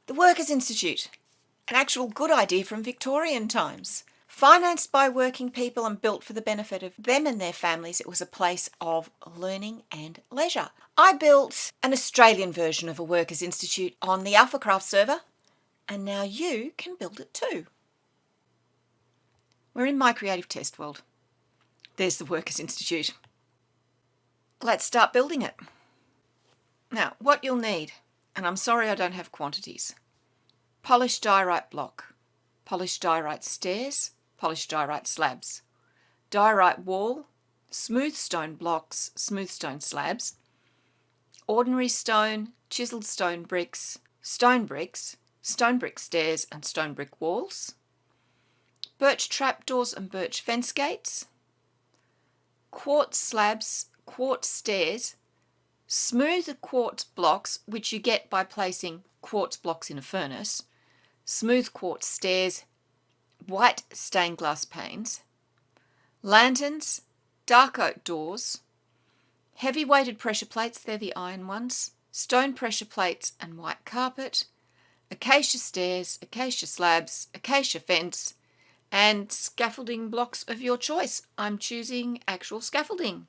The Workers Institute, an actual good idea from Victorian times. Financed by working people and built for the benefit of them and their families, it was a place of learning and leisure. I built an Australian version of a Workers Institute on the AlphaCraft server, and now you can build it too. We're in my creative test world. There's the Workers Institute. Let's start building it. Now, what you'll need, and I'm sorry I don't have quantities: polished diorite block, polished diorite stairs, polished diorite slabs, diorite wall, smooth stone blocks, smooth stone slabs, ordinary stone, chiselled stone bricks, stone brick stairs and stone brick walls, birch trapdoors and birch fence gates, quartz slabs, quartz stairs, smooth quartz blocks, which you get by placing quartz blocks in a furnace, smooth quartz stairs, white stained glass panes, lanterns, dark oak doors, heavy weighted pressure plates, they're the iron ones, stone pressure plates and white carpet, acacia stairs, acacia slabs, acacia fence, and scaffolding blocks of your choice. I'm choosing actual scaffolding.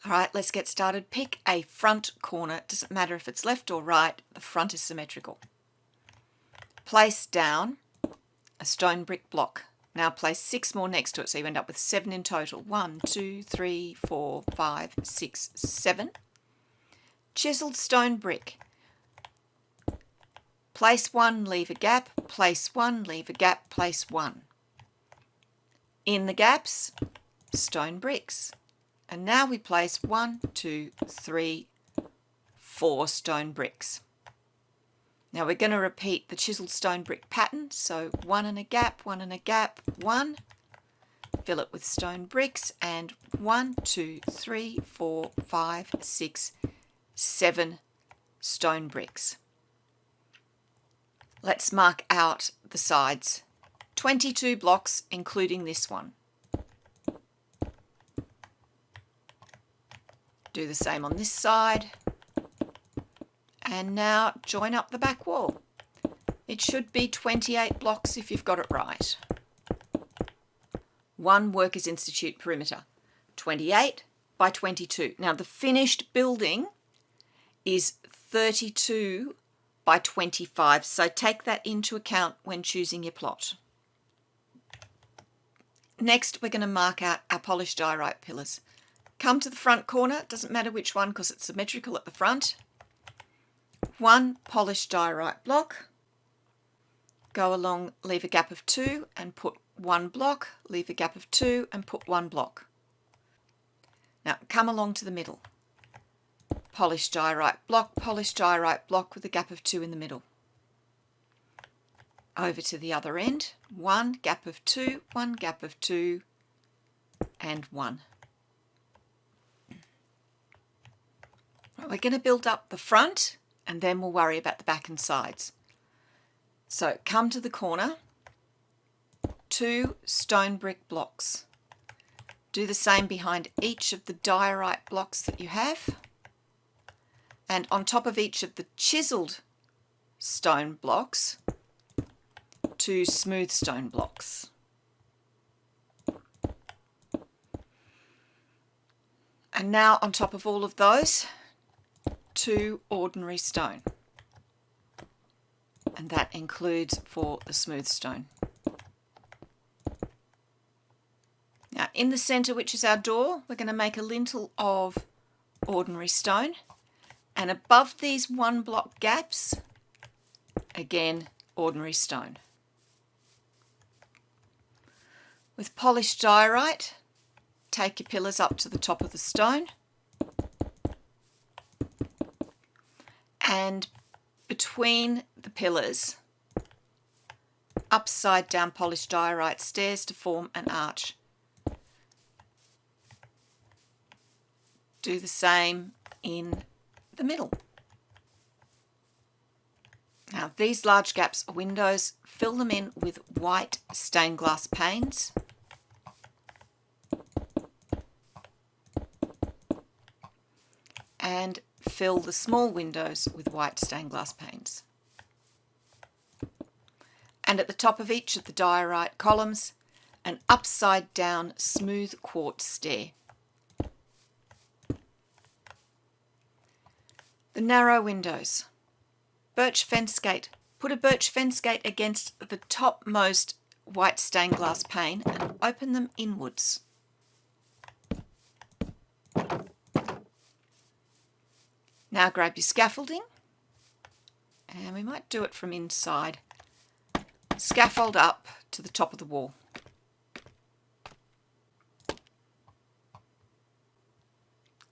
All right, let's get started. Pick a front corner. It doesn't matter if it's left or right, the front is symmetrical. Place down a stone brick block. Now place 6 more next to it, so you end up with 7 in total. 1, 2, 3, 4, 5, 6, 7. Chiselled stone brick. Place 1, leave a gap, place 1, leave a gap, place 1. In the gaps, stone bricks. And now we place 1, 2, 3, 4 stone bricks. Now we're going to repeat the chiselled stone brick pattern. So 1 and a gap, 1 and a gap, 1. Fill it with stone bricks, and 1, 2, 3, 4, 5, 6, 7 stone bricks. Let's mark out the sides. 22 blocks, including this one. Do the same on this side. And now join up the back wall. It should be 28 blocks if you've got it right. 1 Workers Institute perimeter, 28 by 22. Now the finished building is 32 by 25, so take that into account when choosing your plot. Next, we're going to mark out our polished diorite pillars. Come to the front corner, doesn't matter which one because it's symmetrical at the front. 1 polished diorite block. Go along, leave a gap of 2 and put 1 block, leave a gap of 2 and put 1 block. Now come along to the middle. Polished diorite block with a gap of 2 in the middle. Over to the other end, 1 gap of 2, 1 gap of 2 and 1. We're going to build up the front and then we'll worry about the back and sides. So come to the corner, 2 stone brick blocks. Do the same behind each of the diorite blocks that you have, and on top of each of the chiselled stone blocks, 2 smooth stone blocks. And now on top of all of those, 2 ordinary stone, and that includes for the smooth stone. Now in the centre, which is our door, we're going to make a lintel of ordinary stone, and above these 1 block gaps, again ordinary stone. With polished diorite, take your pillars up to the top of the stone, and between the pillars, upside down polished diorite stairs to form an arch. Do the same in the middle. Now these large gaps are windows. Fill them in with white stained glass panes. And fill the small windows with white stained glass panes. And at the top of each of the diorite columns, an upside down smooth quartz stair. The narrow windows. Birch fence gate. Put a birch fence gate against the topmost white stained glass pane and open them inwards. Now grab your scaffolding, and we might do it from inside. Scaffold up to the top of the wall.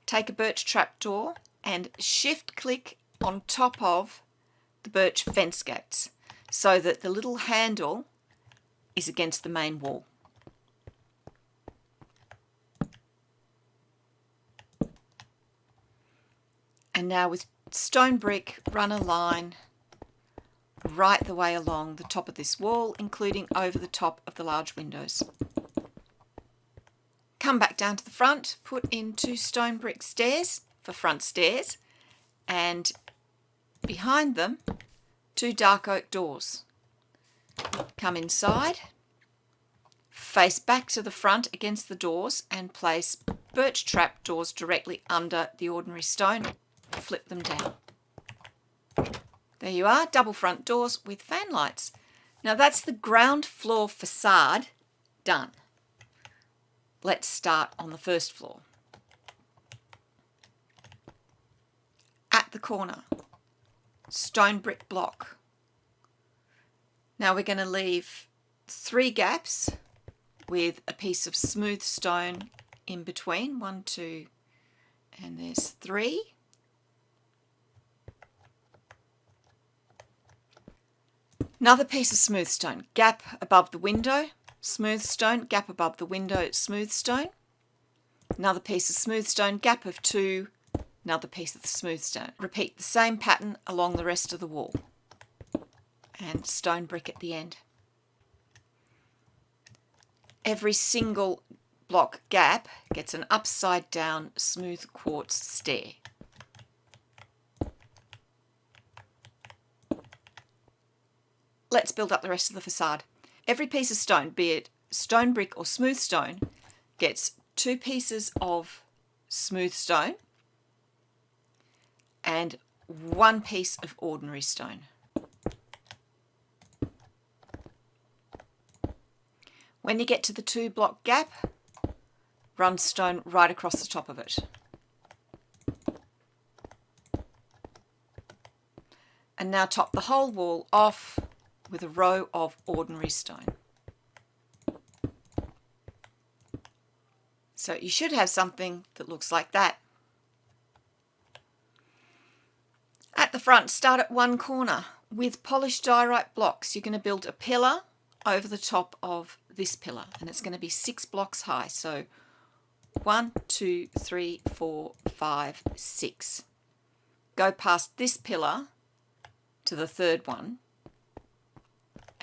Take a birch trapdoor and shift click on top of the birch fence gates so that the little handle is against the main wall. And now with stone brick, run a line right the way along the top of this wall, including over the top of the large windows. Come back down to the front, put in 2 stone brick stairs for front stairs, and behind them 2 dark oak doors. Come inside, face back to the front against the doors and place birch trap doors directly under the ordinary stone. Flip them down. There you are, double front doors with fan lights. Now that's the ground floor facade done. Let's start on the first floor. At the corner, stone brick block. Now we're going to leave 3 gaps with a piece of smooth stone in between. 1, 2, and there's 3. Another piece of smooth stone, gap above the window, smooth stone, gap above the window, smooth stone. Another piece of smooth stone, gap of 2, another piece of the smooth stone. Repeat the same pattern along the rest of the wall. And stone brick at the end. Every single block gap gets an upside down smooth quartz stair. Let's build up the rest of the facade. Every piece of stone, be it stone brick or smooth stone, gets 2 pieces of smooth stone and 1 piece of ordinary stone. When you get to the 2 block gap, run stone right across the top of it. And now top the whole wall off with a row of ordinary stone. So you should have something that looks like that. At the front, start at one corner with polished diorite blocks. You're going to build a pillar over the top of this pillar, and it's going to be 6 blocks high. So 1, 2, 3, 4, 5, 6. Go past this pillar to the third one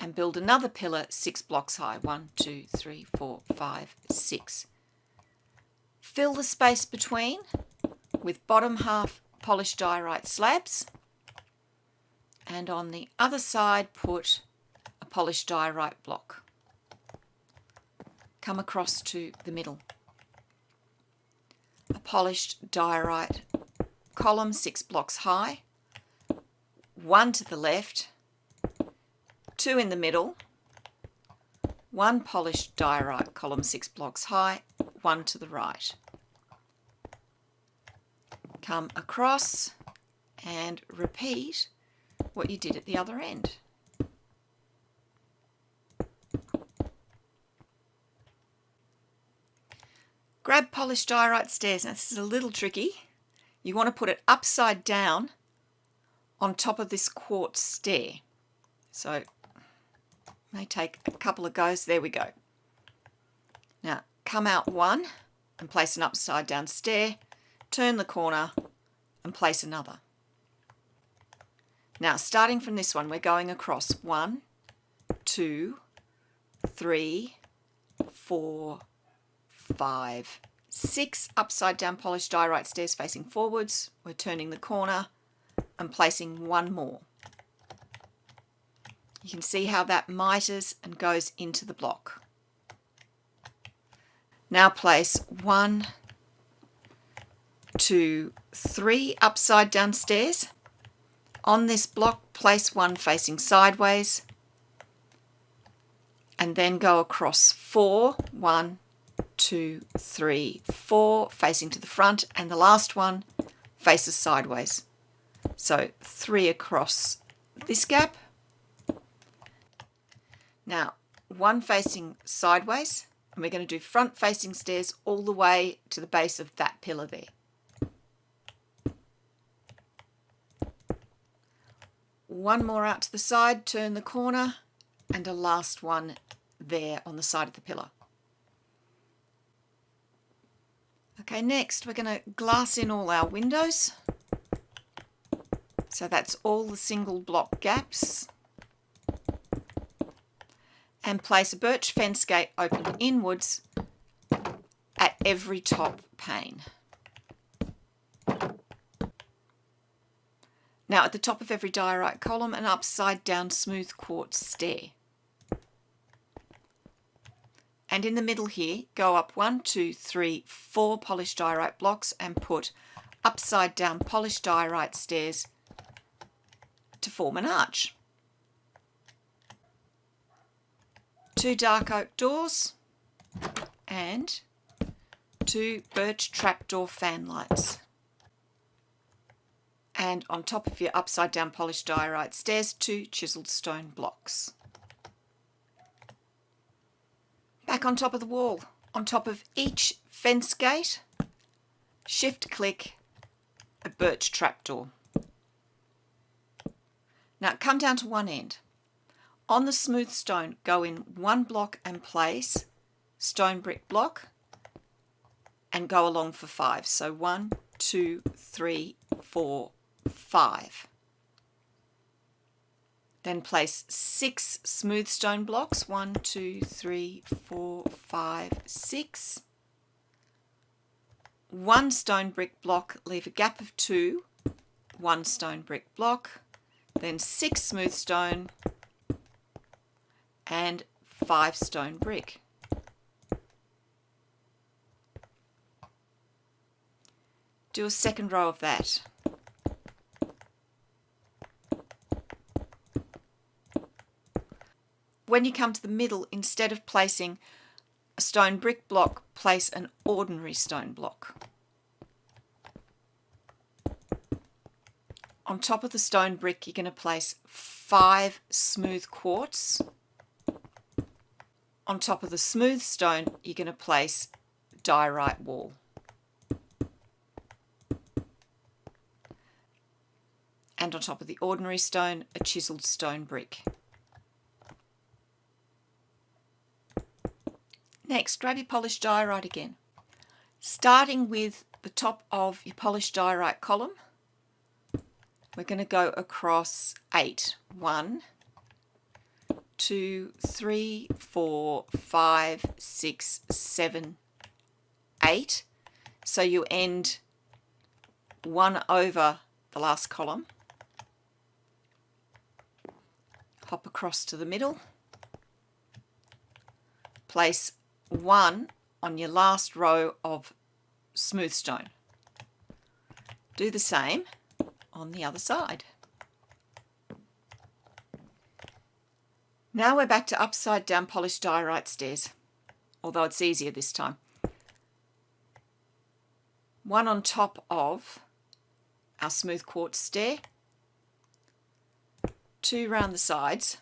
and build another pillar 6 blocks high. 1, 2, 3, 4, 5, 6. Fill the space between with bottom half polished diorite slabs, and on the other side put a polished diorite block. Come across to the middle. A polished diorite column 6 blocks high, 1 to the left, 2 in the middle, 1 polished diorite column 6 blocks high, 1 to the right. Come across and repeat what you did at the other end. Grab polished diorite stairs. Now this is a little tricky. You want to put it upside down on top of this quartz stair. So it may take a couple of goes. There we go. Now come out 1 and place an upside down stair. Turn the corner and place another. Now starting from this one, we're going across 1, 2, 3, 4, 5, 6 upside down polished diorite stairs facing forwards. We're turning the corner and placing 1 more. You can see how that miters and goes into the block. Now place 1, 2, 3 upside down stairs. On this block, place one facing sideways, and then go across 4, 1, 2, 3, 4, facing to the front, and the last one faces sideways. So 3 across this gap. Now 1 facing sideways, and we're going to do front facing stairs all the way to the base of that pillar there. One more out to the side, turn the corner, and a last one there on the side of the pillar. Okay, next we're going to glass in all our windows. So that's all the single block gaps. And place a birch fence gate open inwards at every top pane. Now at the top of every diorite column, an upside down smooth quartz stair. And in the middle here, go up 1, 2, 3, 4 polished diorite blocks and put upside down polished diorite stairs to form an arch. 2 dark oak doors and 2 birch trapdoor fan lights. And on top of your upside down polished diorite stairs, 2 chiselled stone blocks. Back on top of the wall, on top of each fence gate, shift click a birch trapdoor. Now come down to one end. On the smooth stone, go in 1 block and place stone brick block and go along for 5. So 1, 2, 3, 4, 5. Then place 6 smooth stone blocks, 1, 2, 3, 4, 5, 6. 1 stone brick block, leave a gap of 2, 1 stone brick block, then 6 smooth stone and 5 stone brick. Do a second row of that. When you come to the middle, instead of placing a stone brick block, place an ordinary stone block. On top of the stone brick, you're going to place 5 smooth quartz. On top of the smooth stone, you're going to place diorite wall. And on top of the ordinary stone, a chiselled stone brick. Next, grab your polished diorite again. Starting with the top of your polished diorite column, we're going to go across 8. 1, 2, 3, 4, 5, 6, 7, 8. So you end 1 over the last column. Hop across to the middle. Place 1 on your last row of smooth stone. Do the same on the other side. Now we're back to upside down polished diorite stairs, although it's easier this time. 1 on top of our smooth quartz stair, 2 round the sides.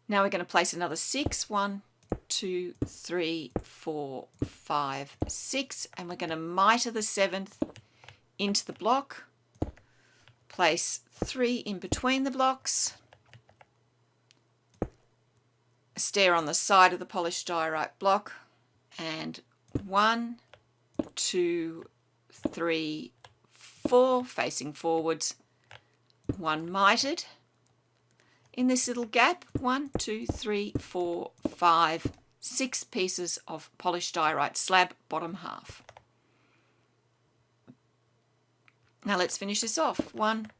Now we're going to place another 6, 1, 2, 3, 4, 5, 6, and we're going to mitre the 7th into the block. Place 3 in between the blocks. A stair on the side of the polished diorite block, and 1, 2, 3, 4 facing forwards, 1 mitred. In this little gap, 1, 2, 3, 4, 5, 6 pieces of polished diorite slab, bottom half. Now let's finish this off. 1,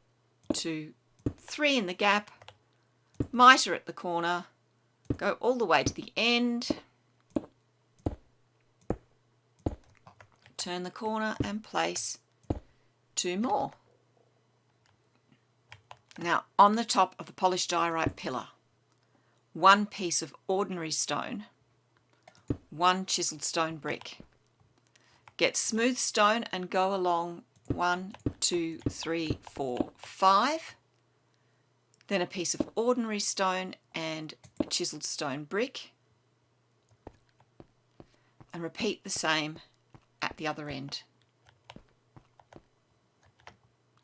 2, 3 in the gap, mitre at the corner, go all the way to the end, turn the corner and place 2 more. Now on the top of the polished diorite pillar, 1 piece of ordinary stone, 1 chiselled stone brick. Get smooth stone and go along 1, 2, 3, 4, 5. Then a piece of ordinary stone and a chiselled stone brick. And repeat the same at the other end.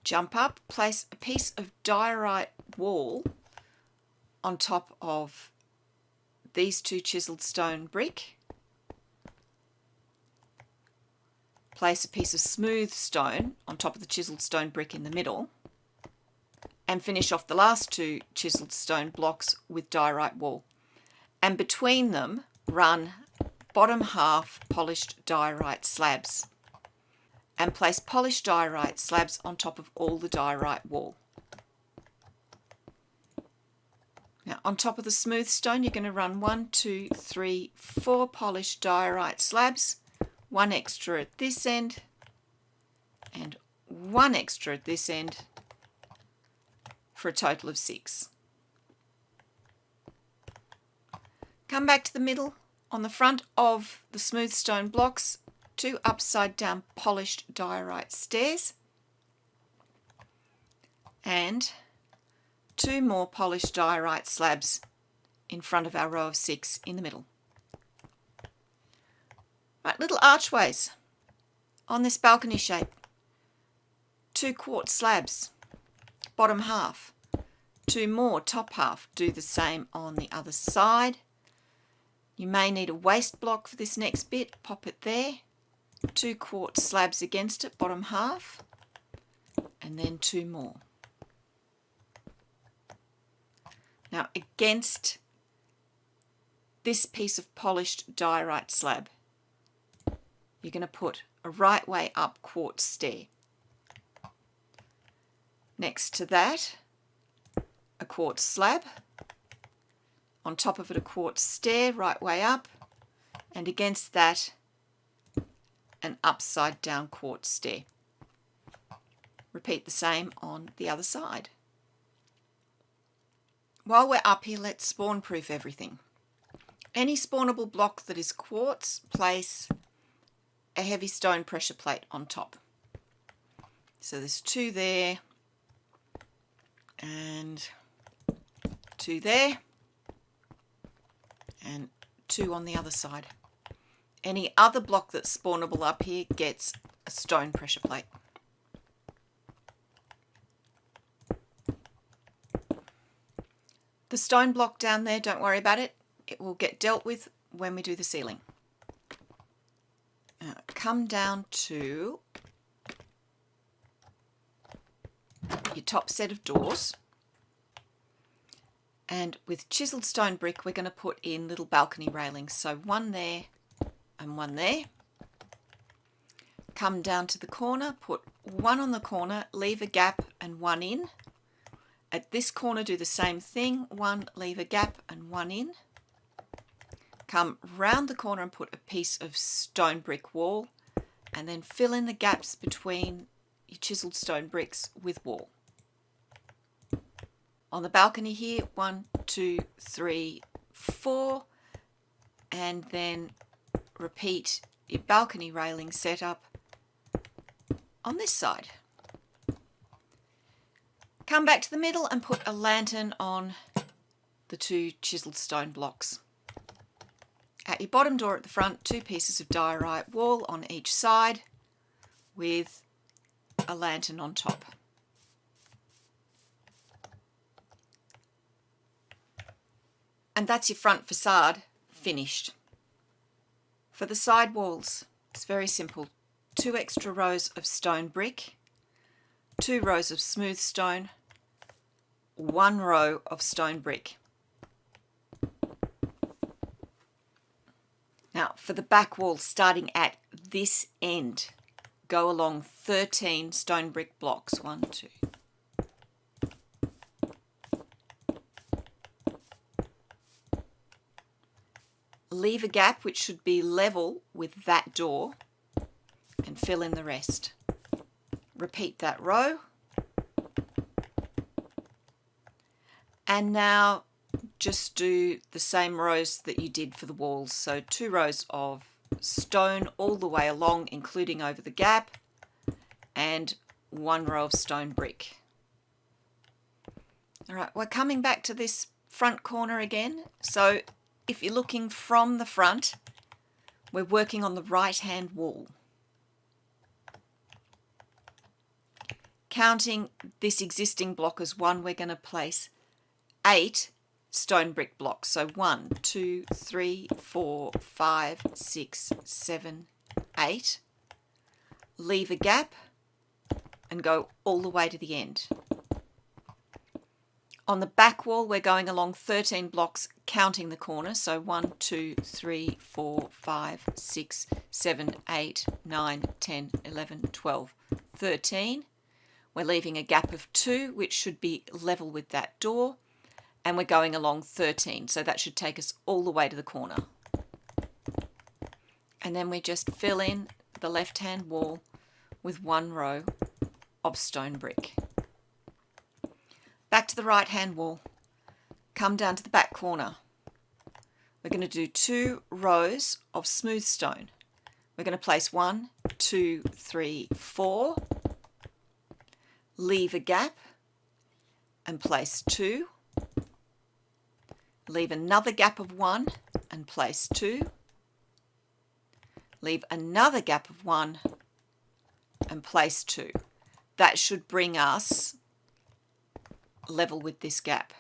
Jump up, place a piece of diorite wall on top of these 2 chiselled stone brick. Place a piece of smooth stone on top of the chiselled stone brick in the middle, and finish off the last 2 chiselled stone blocks with diorite wall. And between them run bottom half polished diorite slabs, and place polished diorite slabs on top of all the diorite wall. Now on top of the smooth stone you're going to run 1, 2, 3, 4 polished diorite slabs, 1 extra at this end and 1 extra at this end, for a total of 6. Come back to the middle. On the front of the smooth stone blocks, 2 upside down polished diorite stairs and 2 more polished diorite slabs in front of our row of 6 in the middle. Right, little archways on this balcony shape. 2 quartz slabs, bottom half. 2 more top half. Do the same on the other side. You may need a waste block for this next bit. Pop it there. 2 quartz slabs against it, bottom half. And then 2 more. Now against this piece of polished diorite slab, you're going to put a right way up quartz stair. Next to that, a quartz slab. On top of it, a quartz stair, right way up. And against that, an upside down quartz stair. Repeat the same on the other side. While we're up here, let's spawn proof everything. Any spawnable block that is quartz, place a heavy stone pressure plate on top. So there's 2 there and 2 there and 2 on the other side. Any other block that's spawnable up here gets a stone pressure plate. The stone block down there, don't worry about it. It will get dealt with when we do the ceiling. Now, come down to your top set of doors, and with chiselled stone brick we're going to put in little balcony railings, so 1 there and 1 there. Come down to the corner, put 1 on the corner, leave a gap and 1 in. At this corner do the same thing, 1, leave a gap and 1 in. Come round the corner and put a piece of stone brick wall, and then fill in the gaps between your chiselled stone bricks with wall. On the balcony here, 1, 2, 3, 4, and then repeat your balcony railing setup on this side. Come back to the middle and put a lantern on the 2 chiselled stone blocks. At your bottom door at the front, 2 pieces of diorite wall on each side with a lantern on top. And that's your front facade finished. For the side walls, it's very simple. 2 extra rows of stone brick, 2 rows of smooth stone, 1 row of stone brick. Now for the back wall, starting at this end, go along 13 stone brick blocks. 1, 2, leave a gap which should be level with that door and fill in the rest. Repeat that row. And now just do the same rows that you did for the walls. So 2 rows of stone all the way along, including over the gap, and 1 row of stone brick. All right, we're coming back to this front corner again. So if you're looking from the front, we're working on the right-hand wall. Counting this existing block as 1, we're going to place 8 stone brick blocks. So 1, 2, 3, 4, 5, 6, 7, 8. Leave a gap and go all the way to the end. On the back wall, we're going along 13 blocks, counting the corner. So 1, 2, 3, 4, 5, 6, 7, 8, 9, 10, 11, 12, 13. We're leaving a gap of 2, which should be level with that door. And we're going along 13, so that should take us all the way to the corner. And then we just fill in the left-hand wall with 1 row of stone brick. Back to the right-hand wall. Come down to the back corner. We're going to do 2 rows of smooth stone. We're going to place 1, 2, 3, 4. Leave a gap and place 2. Leave another gap of 1 and place 2. Leave another gap of 1 and place 2. That should bring us level with this gap.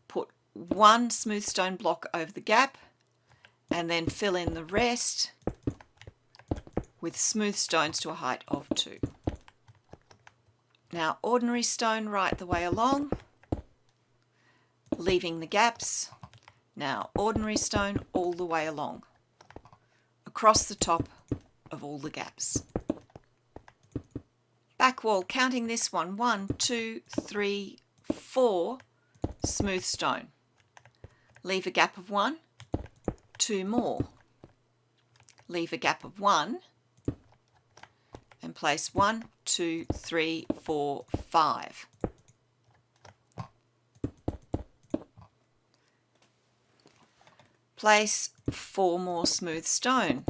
Put 1 smooth stone block over the gap and then fill in the rest with smooth stones to a height of 2. Now ordinary stone right the way along, leaving the gaps. Now ordinary stone all the way along, across the top of all the gaps. Back wall, counting this one, 1, 2, 3, 4 smooth stone. Leave a gap of 1, 2 more. Leave a gap of 1 and place 1, 2, 3, 4, 5. Place 4 more smooth stone.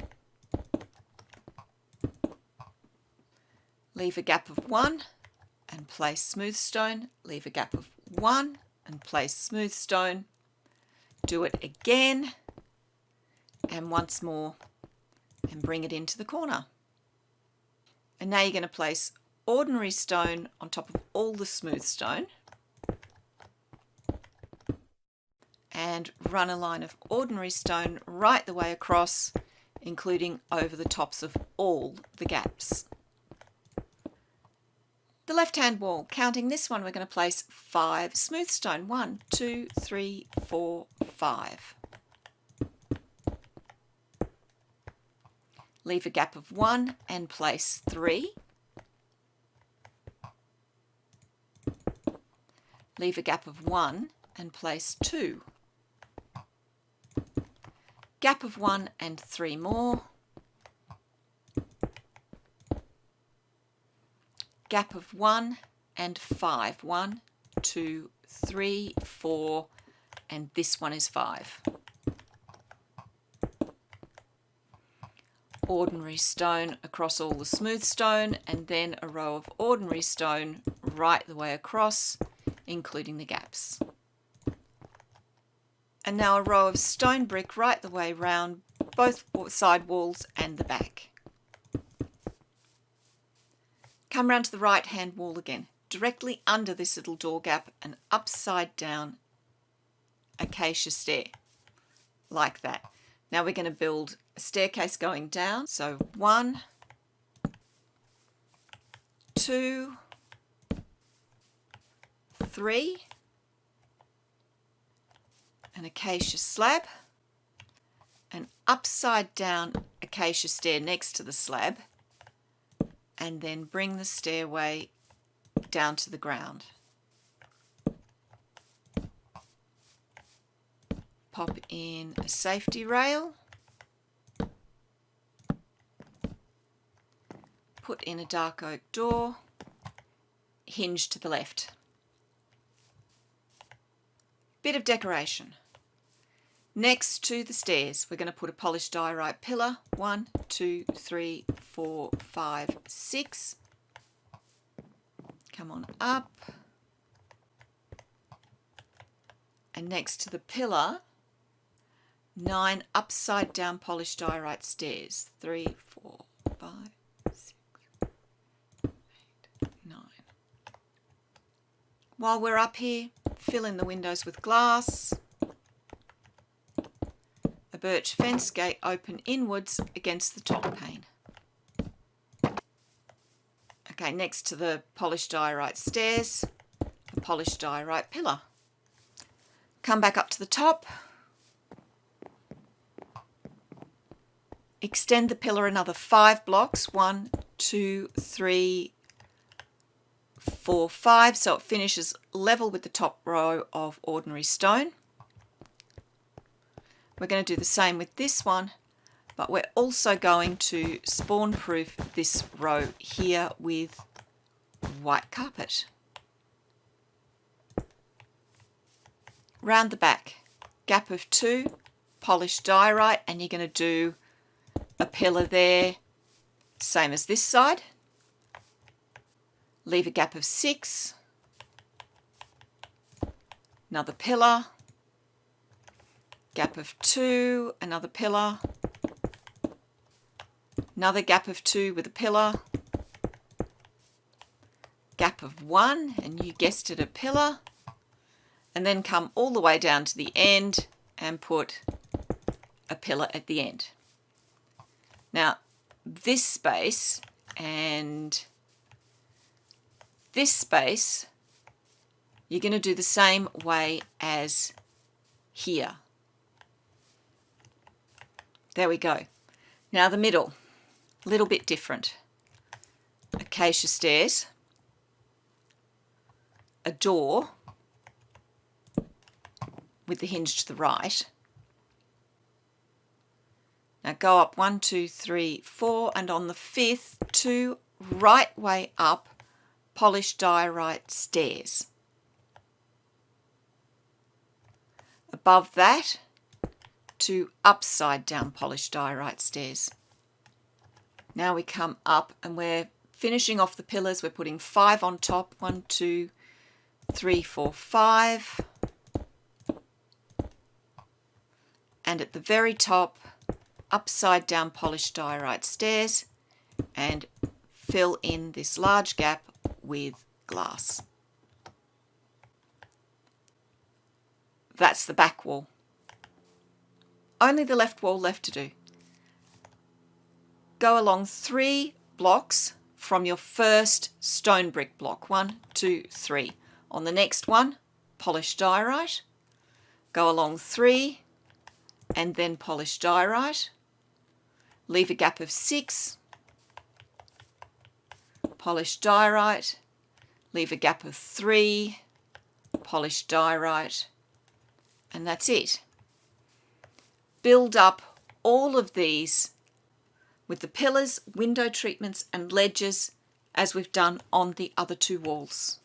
Leave a gap of 1 and place smooth stone. Leave a gap of 1 and place smooth stone. Do it again and once more and bring it into the corner. And now you're going to place ordinary stone on top of all the smooth stone and run a line of ordinary stone right the way across, including over the tops of all the gaps. The left-hand wall, counting this one, we're going to place 5 smooth stone. 1, 2, 3, 4, 5. Leave a gap of 1 and place 3. Leave a gap of 1 and place 2. Gap of 1 and 3 more. Gap of 1 and 5. 1, 2, 3, 4, and this one is 5. Ordinary stone across all the smooth stone, and then a row of ordinary stone right the way across, including the gaps. And now a row of stone brick right the way round both side walls and the back. Come round to the right hand wall again, directly under this little door gap, an upside down acacia stair, like that. Now we're going to build a staircase going down. So 1, 2, 3, an acacia slab, an upside down acacia stair next to the slab, and then bring the stairway down to the ground. pop in a safety rail, put in a dark oak door, hinge to the left. Bit of decoration. Next to the stairs, we're going to put a polished diorite pillar. 1, 2, 3, 4, 5, 6. Come on up. And next to the pillar, 9 upside down polished diorite stairs. 3, 4, 5, 6, 8, 9. While we're up here, fill in the windows with glass. A birch fence gate open inwards against the top pane. Okay, next to the polished diorite stairs, a polished diorite pillar. Come back up to the top. Extend the pillar another 5 blocks. 1, 2, 3, 4, 5. So it finishes level with the top row of ordinary stone. We're going to do the same with this one, but we're also going to spawn proof this row here with white carpet. Round the back, gap of 2, polished diorite, and you're going to do a pillar there, same as this side. Leave a gap of 6, another pillar, gap of 2, another pillar, another gap of 2 with a pillar, gap of 1, and you guessed it, a pillar, and then come all the way down to the end and put a pillar at the end. Now this space and this space, you're going to do the same way as here. There we go. Now the middle, a little bit different. Acacia stairs, a door with the hinge to the right. Now go up 1, 2, 3, 4, and on the 5th, 2 right way up polished diorite stairs. Above that, 2 upside down polished diorite stairs. Now we come up and we're finishing off the pillars. We're putting 5 on top. 1, 2, 3, 4, 5. And at the very top, upside down polished diorite stairs, and fill in this large gap with glass. That's the back wall. Only the left wall left to do. Go along 3 blocks from your first stone brick block. 1, 2, 3. On the next one, polished diorite. Go along 3 and then polished diorite. Leave a gap of 6. Polished diorite. Leave a gap of 3. Polished diorite. And that's it. Build up all of these with the pillars, window treatments and ledges as we've done on the other 2 walls.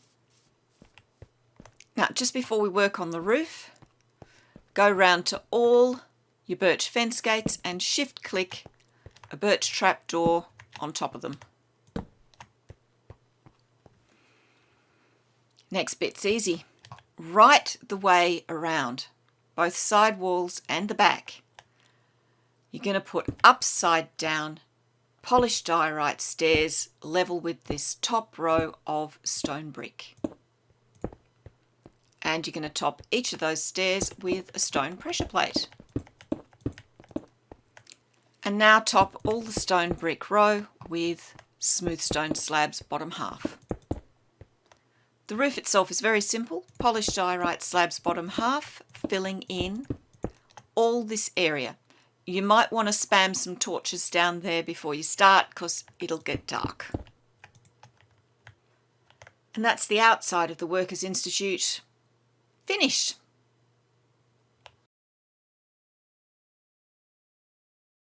Now, just before we work on the roof, go round to all your birch fence gates and shift click a birch trapdoor on top of them. Next bit's easy. Right the way around, both side walls and the back. You're going to put upside down polished diorite stairs level with this top row of stone brick. And you're going to top each of those stairs with a stone pressure plate. And now top all the stone brick row with smooth stone slabs bottom half. The roof itself is very simple. Polished diorite slabs bottom half, filling in all this area. You might want to spam some torches down there before you start because it'll get dark. And that's the outside of the Workers Institute finished.